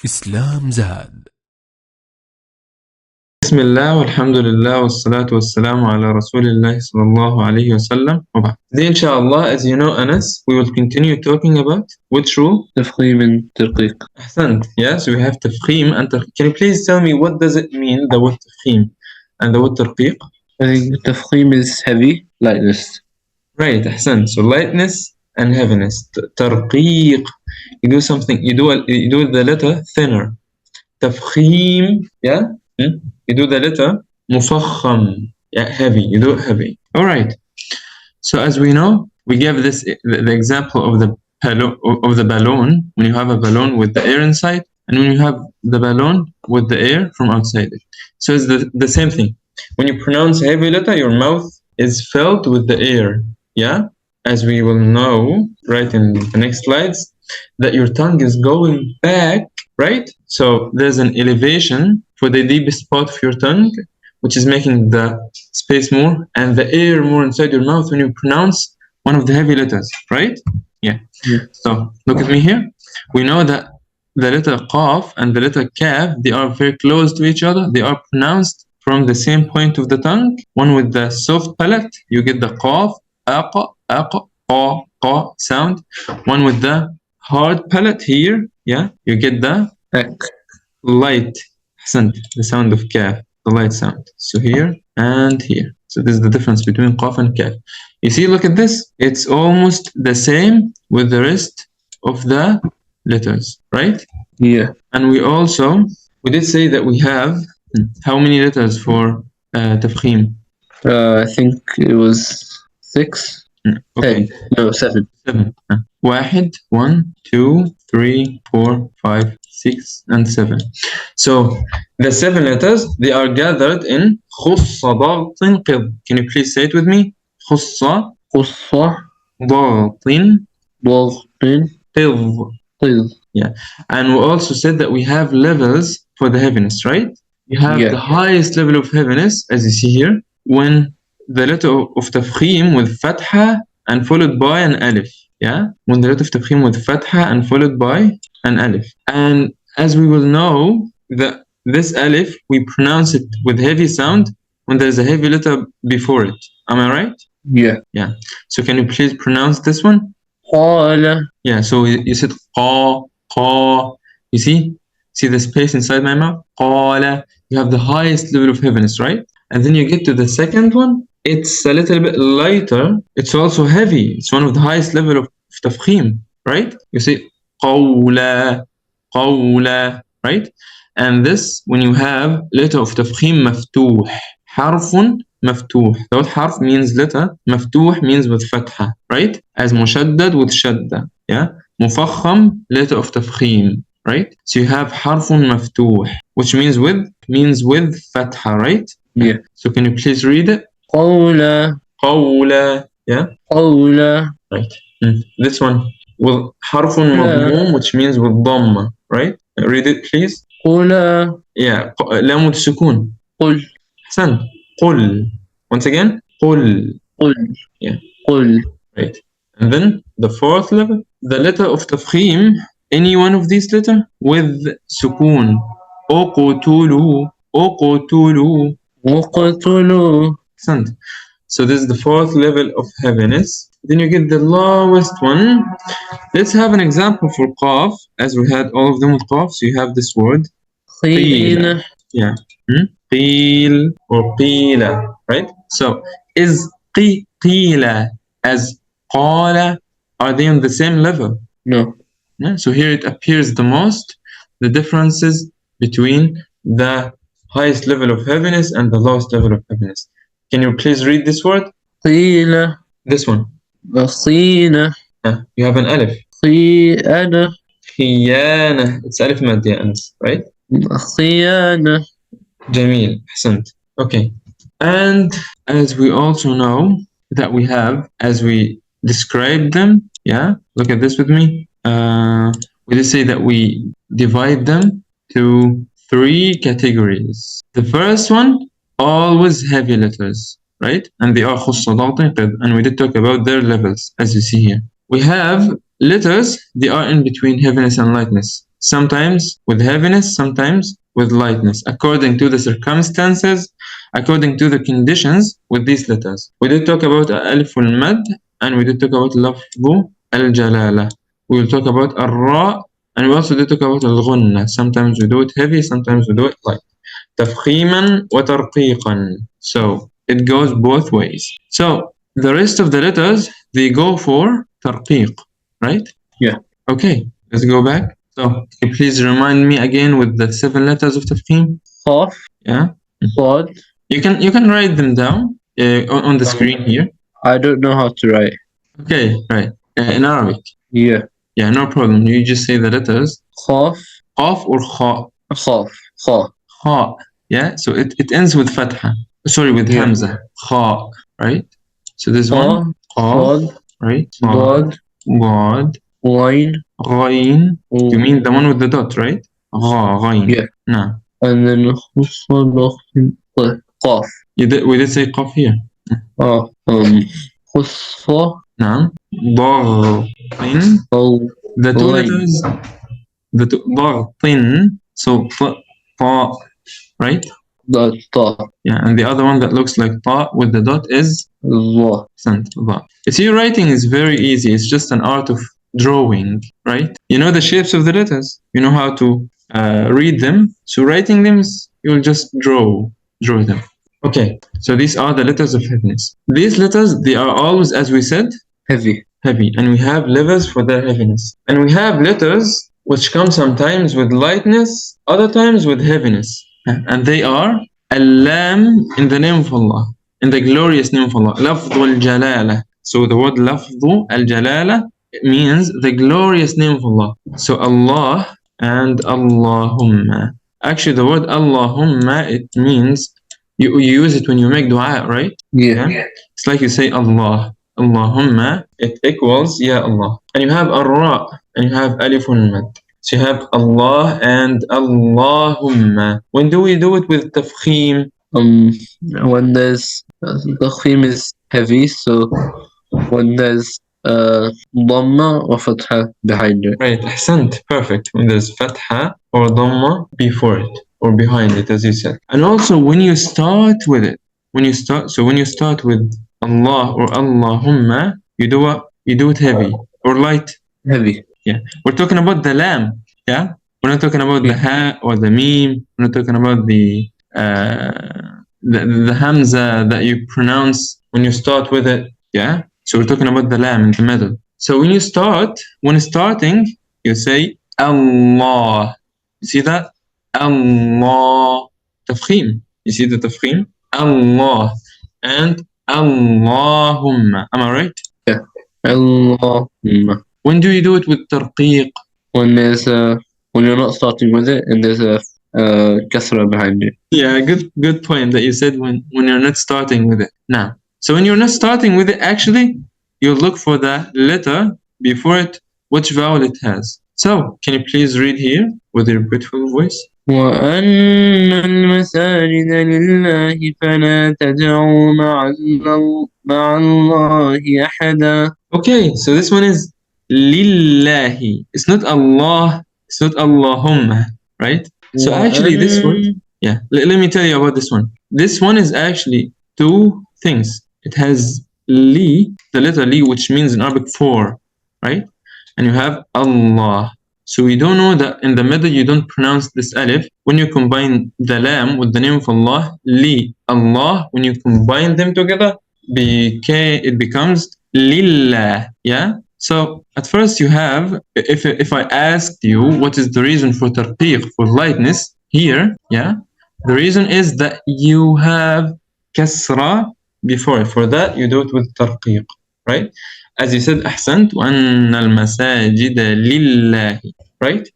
Islamzad. بسم الله والحمد لله والصلاة والسلام على رسول الله صلى الله عليه وسلم وبعد. Today inshallah, as you know Anas, we will continue talking about which rule? تفخيم and Tarqeeq. أحسنت. Yes, we have Tafkhim and Tarqeeq. Can you please tell me what does it mean, the word Tafkhim and the word Tarqeeq? I think Tafkhim is heavy, lightness. Right, أحسنت. So lightness and heaviness. Tarqeeq, you do something, you do the letter thinner. Tafkhim, yeah? You do the letter mufakham, yeah, heavy. You do it heavy. All right. So as we know, we gave this the example of the balloon. When you have a balloon with the air inside, and when you have the balloon with the air from outside it. So it's the same thing. When you pronounce a heavy letter, your mouth is filled with the air. Yeah, as we will know right in the next slides, that your tongue is going back. Right? So there's an elevation for the deepest part of your tongue, which is making the space more and the air more inside your mouth when you pronounce one of the heavy letters, right? Yeah. So look at me here. We know that the letter Qaf and the letter Kaf, they are very close to each other. They are pronounced from the same point of the tongue. One with the soft palate, you get the Qaf, Aqa, Qa, Qa sound. One with the hard palate here, yeah, you get the light, the sound of Kaf, the light sound. So here and here. So this is the difference between Qaf and Kaf. You see, look at this. It's almost the same with the rest of the letters, right? Yeah. And we did say that we have how many letters for Tafkhim? I think it was 6. Okay. 10. No, 7. 7. 1, 2, 3, 4, 5, 6, and 7. So the 7 letters, they are gathered in خص ضغط قض. Can you please say it with me? خص ضغط قض. Yeah. And we also said that we have levels for the heaviness, right? You have the highest level of heaviness, as you see here, when the letter of Tafkhim with Fatha and followed by an Alif. Yeah? When the letter of Tafkhim with Fatha and followed by an Alif. And as we will know, that this Alif, we pronounce it with heavy sound when there's a heavy letter before it. Am I right? Yeah. Yeah. So can you please pronounce this one? Qala. Yeah, so you said Qa, Qa. You see? See the space inside my mouth? Qala. You have the highest level of heaviness, right? And then you get to the second one. It's a little bit lighter. It's also heavy. It's one of the highest level of Tafkhim, right? You say Qawla, Qawla, right? And this, when you have letter of Tafkhim maftuh, harfun maftuh. The word harf means letter, maftuh means with fatha, right? As mushaddad with shadda, yeah? Mufakham, letter of Tafkhim, right? So you have harfun maftuh, which means with fatha, right? Yeah. So can you please read it? Qawla. Qawla, yeah? Qawla. Right. This one with harfun madmum, which means with dhamma, right? Read it, please. Qula. Yeah. لام السكون. Qul. Ahsan. Qul. Once again. Qul. Qul. Yeah. Qul. Right. And then the fourth level, the letter of Tafkhim, any one of these letters with sukoon. Uqtulu. Uqtulu. Uqtulu. Ahsan. So this is the fourth level of heaviness. Then you get the lowest one. Let's have an example for Qaf, as we had all of them with Qaf. So you have this word. Qila. Yeah. Qil or Qila, right? So is Qila as Qala, are they on the same level? No. Yeah? So here it appears the most, the differences between the highest level of heaviness and the lowest level of heaviness. Can you please read this word? Qila. This one. Qina. You have an alif. Qiyana. Khiyana. It's alif mad, ya Anas, right? Khiyana. Jamil. Ahsant. Okay. And as we also know that we have, as we describe them, yeah, look at this with me. We just say that we divide them to 3 categories. The first one, always heavy letters, right? And they are خص ضغط قض, and we did talk about their levels, as you see here. We have letters, they are in between heaviness and lightness. sometimes with heaviness, sometimes with lightness, according to the circumstances, according to the conditions with these letters. We did talk about alif al-mad, and we did talk about lafzu al-jalala. We will talk about al-ra, and we also did talk about al-ghunna. Sometimes we do it heavy, sometimes we do it light. Tafkhiman wa tarqiqan. So it goes both ways. So the rest of the letters, they go for tarqeeq, right? Yeah. Okay, let's go back. So can you please remind me again with the 7 letters of Tafkhim? Qaf, Yeah. Sad. You can write them down on the screen here. I don't know how to write. Okay, right. In Arabic. Yeah. Yeah, no problem. You just say the letters. Qaf, Qaf or kha? Khaf, Kha. Kha. Yeah, so it ends with fatha. Sorry, with Yeah. hamza. Kha, right? So this one. Qaf, Qaf, right? Dad, Gad. Ghain. Ghain. You mean the one with the dot, right? Ghain. Yeah. No. And then Qaf. We did say qaf here. Khusfa, نعم. ضغط. Al, The two Ghain. letters. ضغط. So ta, right? Dad, Ta, Yeah, and the other one that looks like ta with the dot is Za. Ba. You see, writing is very easy. It's just an art of drawing, right? You know the shapes of the letters. You know how to read them. So writing them, you'll just draw them. Okay, so these are the letters of heaviness. These letters, they are always, as we said, Heavy. and we have levels for their heaviness. And we have letters which come sometimes with lightness, other times with heaviness. And they are Al-Lam in the name of Allah, in the glorious name of Allah. Lafdhu al-Jalala. So the word Lafdhu al-Jalala means the glorious name of Allah. So Allah and Allahumma. Actually, the word Allahumma, it means you use it when you make dua, right? Yeah. It's like you say Allah. Allahumma, it equals Ya Allah. And you have Ar-Ra, and you have Alifun Mad. So you have Allah and Allahumma. When do we do it with Tafkhim? When there's the theme is heavy, so when there's Dhamma or Fatha behind it. Right, Ahsant, perfect. When there's Fatha or Dhamma before it or behind it, as you said. And also when you start with it, when you start with Allah or Allahumma, you do what? You do it heavy or light. Heavy. Yeah, we're talking about the lam. Yeah, we're not talking about the ha or the meme. We're not talking about the hamza that you pronounce when you start with it. Yeah, so we're talking about the lam in the middle. So when starting, you say Allah. You see that? Allah. Tafkhim. You see the tafkhim? Allah and Allahumma. Am I right? Yeah. Allahumma. When do you do it with tarqeeq? When you're not starting with it and there's a kasra behind it. Yeah, good point that you said when you're not starting with it. Now, so when you're not starting with it, actually, you look for the letter before it, which vowel it has. So, can you please read here with your beautiful voice? وأن المساجد لله فلا تدعوا مع الله أحدا. Okay, so this one is lillahi. It's not Allah. It's not Allahumma, right? So actually, this one, yeah. Let me tell you about this one. This one is actually two things. It has li, the letter li, which means in Arabic four, right? And you have Allah. So we don't know that in the middle you don't pronounce this alif. When you combine the lam with the name of Allah, li, Allah, when you combine them together, it becomes lillah. Yeah. So at first you have, if I asked you what is the reason for tarqeeq, for lightness here, yeah, the reason is that you have kasra before it. For that you do it with tarqeeq, right? As you said, أحسنت وأن المساجد لله, right?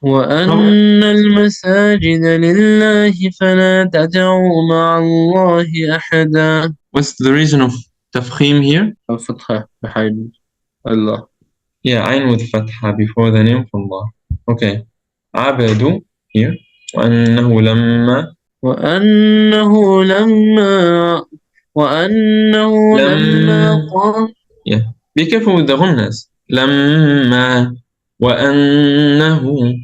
وأن المساجد لله فلا تدعوا مع الله أحدا. What's the reason of tafkhim here? الفتحة behind Allah. Yeah, ayn with fatha before the name of Allah. Okay. عبدوا here. وأنه لما قام. Yeah. Be careful with the غنas. لما وأنه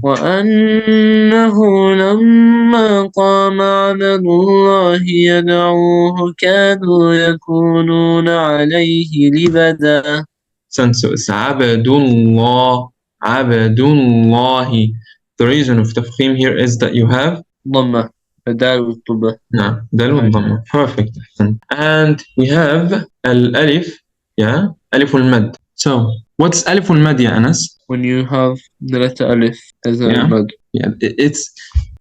وأنه لما قام عبد الله يدعوه كادوا يكونون عليه لبدا. So it's عبدullah. عبدullah. The reason of tafkhim here is that you have ضمة بدال والطبة. نعم دال والضمة. Perfect. And we have الألف. Yeah. ألف المد. So what's ألف المد يا أنس? When you have the letter alif as a mud. Yeah. It's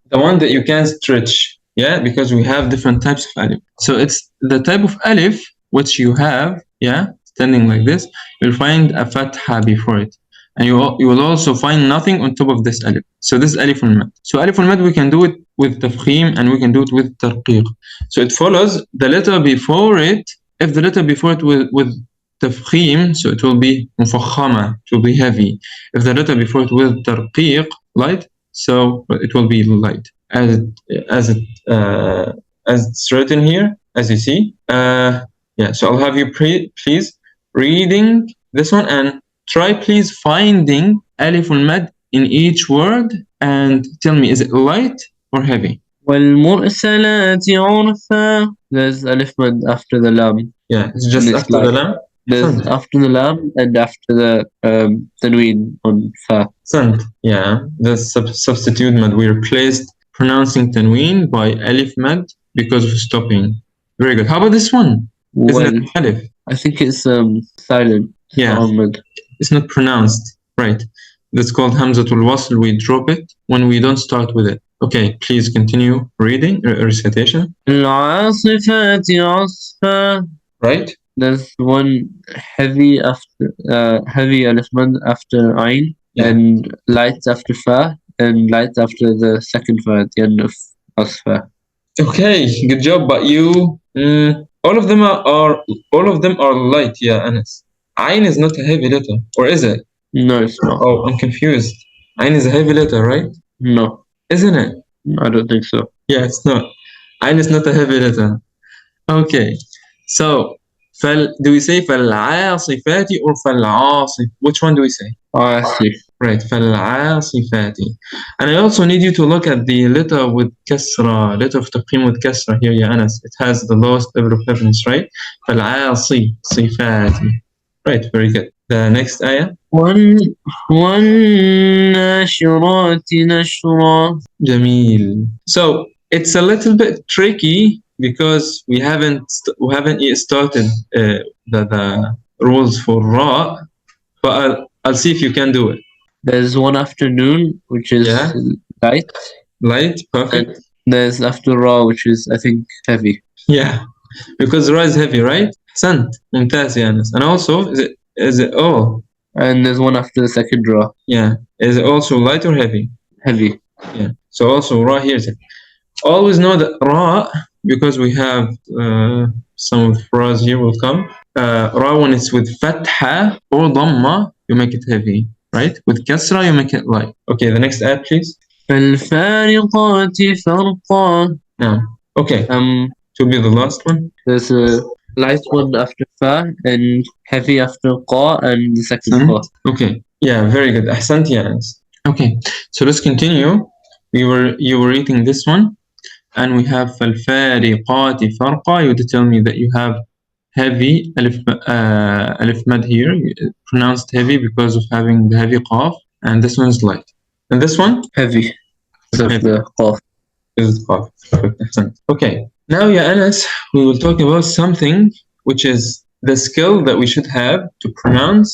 the one that you can stretch. Yeah, because we have different types of alif. So it's the type of alif which you have, yeah, standing like this. You'll find a fatha before it, and you will also find nothing on top of this alif. So this is alif al-mad. So alif al-mad we can do it with tafkhim and we can do it with tarqeeq. So it follows the letter before it. If the letter before it with tafkhim, so it will be mufakhama, it will be heavy. If the letter before it with tarqeeq, light, so it will be light. As it's written here, as you see. Yeah, so I'll have you please reading this one and try please finding alif al-mad in each word and tell me, is it light or heavy? والمرسلات عرفا. There's alif mad after the lam. Yeah, it's just after the lam. There's after the lam and after the tanween on fa. Yeah, the substitute mad. We replaced pronouncing tanween by alif mad because of stopping. Very good. How about this one? Isn't it alif? I think it's silent. Yeah, it's not pronounced. Right. That's called hamzatul wasl. We drop it when we don't start with it. Okay, please continue reading recitation. العاصفات عصفا. Right. There's one heavy after heavy alif mad after ain, and light after fa, and light after the second fa at the end of asfa. Okay, good job. But you, all of them are light. Yeah, Anas. Ain is not a heavy letter, or is it? No, it's not. Oh, I'm confused. Ain is a heavy letter, right? No. Isn't it? I don't think so. Yeah, it's not. Ain is not a heavy letter. Okay, so do we say فالعاصفات or فالعاصف? Which one do we say? عاصف. Right, فالعاصفات. And I also need you to look at the letter with kasra, letter of taqim with kasra here, ya Anas. It has the lowest level of heaviness, right? فالعاصفات. Right, very good. The next ayah. والناشرات نشرا. جميل. So it's a little bit tricky because we haven't yet started the rules for ra, but I'll see if you can do it. There's one afternoon which is light. Light, perfect. And there's after ra which is I think heavy. Yeah, because ra is heavy, right? Sant, ممتاز يا أنس. And also is it and there's one after the second ra. Yeah, is it also light or heavy? Heavy. Yeah. So also ra here is it. Always know that ra, because we have some of the phrases here will come. Ra when it's with fatha or dhamma, you make it heavy, right? With kasra, you make it light. Okay, the next ayat, please. فالفارقات فرقا. No. Okay. To be the last one. There's a light one after fa and heavy after qa and the second qa. Okay. Yeah, very good. Ahsant ya Anas. Okay. So let's continue. You were reading this one. And we have فالفارقات فرقا. You would tell me that you have heavy alif mad here, pronounced heavy because of having the heavy qaf, and this one is light. And this one? Heavy. The qaf. This is qaf. Perfect. Okay. Now, ya Anas, we will talk about something which is the skill that we should have to pronounce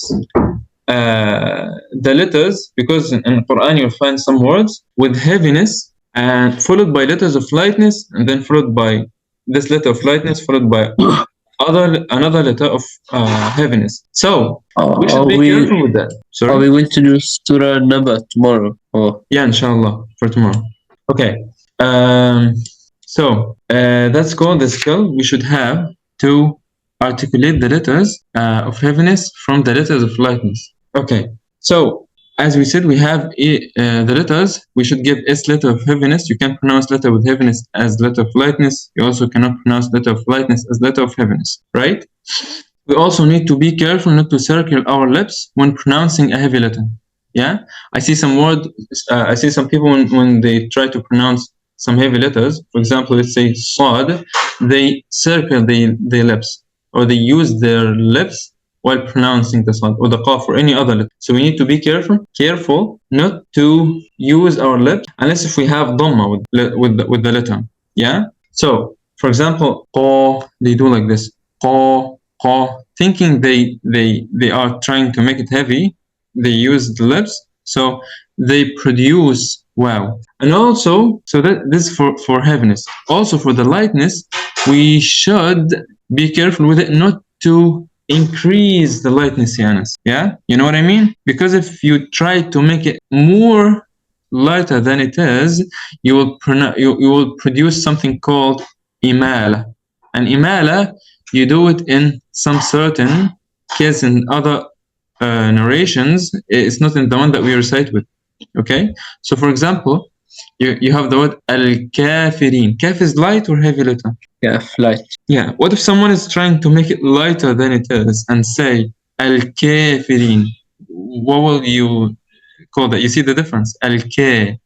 the letters, because in the Quran you'll find some words with heaviness and followed by letters of lightness, and then followed by this letter of lightness, followed by another letter of heaviness. So we should be careful with that. Sorry? Are we going to do Surah Naba tomorrow? Yeah, inshallah, for tomorrow. Okay. So that's called the skill we should have to articulate the letters of heaviness from the letters of lightness. Okay. So as we said, we have the letters. We should give S letter of heaviness. You can pronounce letter with heaviness as letter of lightness. You also cannot pronounce letter of lightness as letter of heaviness, right? We also need to be careful not to circle our lips when pronouncing a heavy letter. Yeah, I see some word. I see some people when they try to pronounce some heavy letters. For example, let's say sad, they circle the lips, or they use their lips while pronouncing the sad or the qaf or any other letter. So we need to be careful not to use our lips unless if we have dhamma with the letter. Yeah. So for example, qa, they do like this. Qa, qa, thinking they are trying to make it heavy. They use the lips, so they produce wow. And also, so that this is for heaviness. Also for the lightness, we should be careful with it not to increase the lightness, Yanis. Yeah, you know what I mean? Because if you try to make it more lighter than it is, you will produce something called imala. And imala, you do it in some certain case. In other narrations, it's not in the one that we recite with. Okay, so for example, you have the word al-kafirin. Kaf is light or heavy letter? Kaf, light. Yeah. What if someone is trying to make it lighter than it is and say al-kafirin? What will you call that? You see the difference? Al-ka.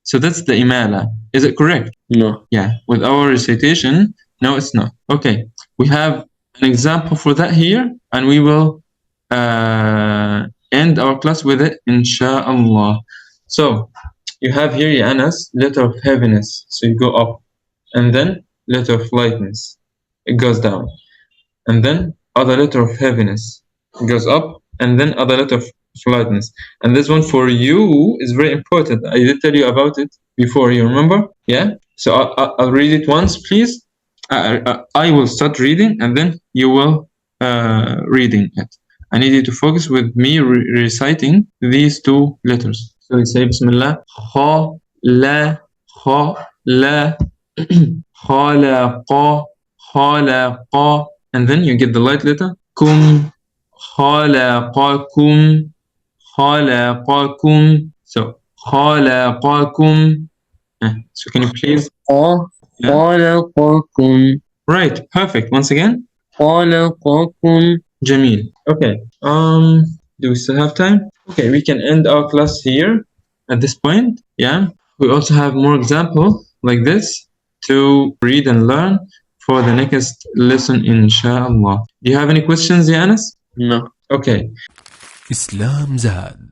So that's the imala. Is it correct? No. Yeah. With our recitation, no, it's not. Okay. We have an example for that here, and we will end our class with it, inshallah. So you have here, Yanas, letter of heaviness. So you go up, and then letter of lightness. It goes down, and then other letter of heaviness. It goes up, and then other letter of lightness. And this one for you is very important. I did tell you about it before. You remember? Yeah. So I'll read it once, please. I will start reading, and then you will reading it. I need you to focus with me reciting these two letters. So we say Bismillah. Kha, la, khalaqa, khalaqa. And then you get the light letter. Kum, khalaqakum, khalaqakum. So khalaqakum. So can you please? خلقكم. Right, perfect. Once again. خلقكم. Jamil. Okay. Do we still have time? Okay, we can end our class here at this point. Yeah. We also have more example like this to read and learn for the next lesson, inshallah. Do you have any questions, Yanis? No. Okay. Islamzad.